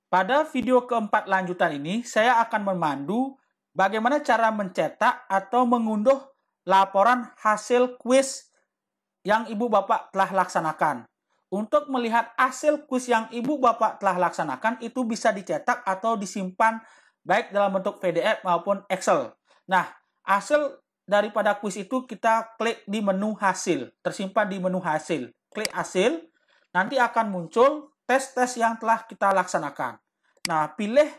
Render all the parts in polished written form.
Pada video keempat lanjutan ini, saya akan memandu bagaimana cara mencetak atau mengunduh laporan hasil kuis yang Ibu Bapak telah laksanakan. Untuk melihat hasil kuis yang Ibu Bapak telah laksanakan, itu bisa dicetak atau disimpan baik dalam bentuk PDF maupun Excel. Nah, hasil daripada kuis itu kita klik di menu hasil, tersimpan di menu hasil. Klik hasil, nanti akan muncul tes-tes yang telah kita laksanakan. Nah, pilih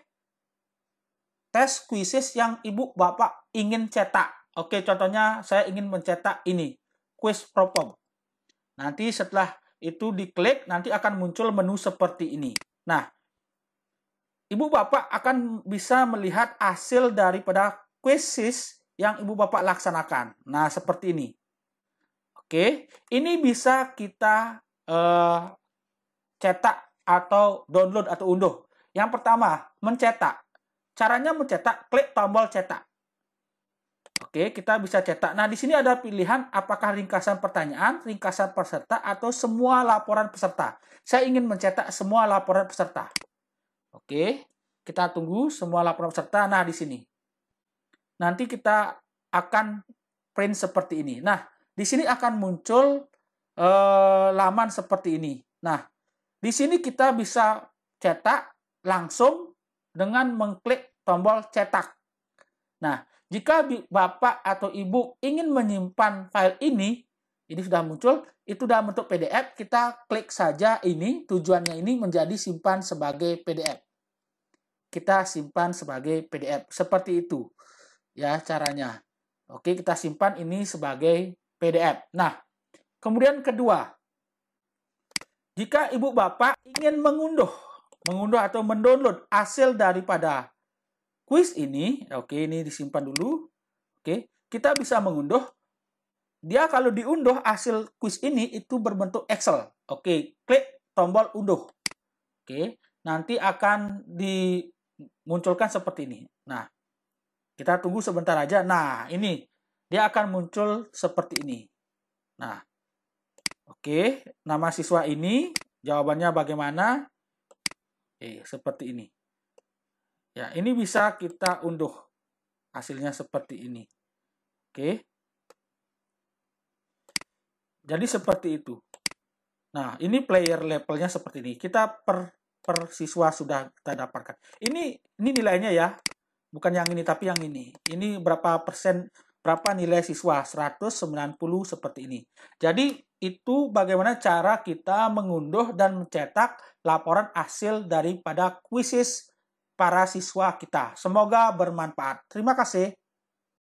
tes kuisis yang Ibu Bapak ingin cetak. Oke, contohnya saya ingin mencetak ini, quiz propom. Nanti setelah itu diklik, nanti akan muncul menu seperti ini. Nah, Ibu Bapak akan bisa melihat hasil daripada kuisis yang Ibu Bapak laksanakan. Nah, seperti ini. Oke, ini bisa kita cetak atau download atau unduh. Yang pertama, mencetak. Caranya mencetak, klik tombol cetak. Oke, kita bisa cetak. Nah, di sini ada pilihan apakah ringkasan pertanyaan, ringkasan peserta, atau semua laporan peserta. Saya ingin mencetak semua laporan peserta. Oke, kita tunggu semua laporan peserta. Nah, di sini. Nanti kita akan print seperti ini. Nah, di sini akan muncul laman seperti ini. Nah, di sini kita bisa cetak langsung dengan mengklik tombol cetak. Nah, jika Bapak atau Ibu ingin menyimpan file ini sudah muncul, itu dalam bentuk PDF, kita klik saja ini, tujuannya ini menjadi simpan sebagai PDF. Kita simpan sebagai PDF, seperti itu ya caranya. Oke, kita simpan ini sebagai PDF. Nah, kemudian kedua, jika Ibu Bapak ingin mengunduh atau mendownload hasil daripada kuis ini, oke, ini disimpan dulu. Oke, kita bisa mengunduh. Dia kalau diunduh hasil kuis ini itu berbentuk Excel. Oke, klik tombol unduh. Oke, nanti akan dimunculkan seperti ini. Nah, kita tunggu sebentar aja. Nah, ini dia akan muncul seperti ini. Nah, oke, nama siswa ini, jawabannya bagaimana? Seperti ini. Ya, ini bisa kita unduh. Hasilnya seperti ini. Oke. Jadi seperti itu. Nah, ini player levelnya seperti ini. Kita per siswa sudah kita dapatkan. Ini nilainya ya. Bukan yang ini, tapi yang ini. Ini berapa persen, berapa nilai siswa? 190 seperti ini. Jadi, itu bagaimana cara kita mengunduh dan mencetak laporan hasil daripada kuisis para siswa kita. Semoga bermanfaat. Terima kasih.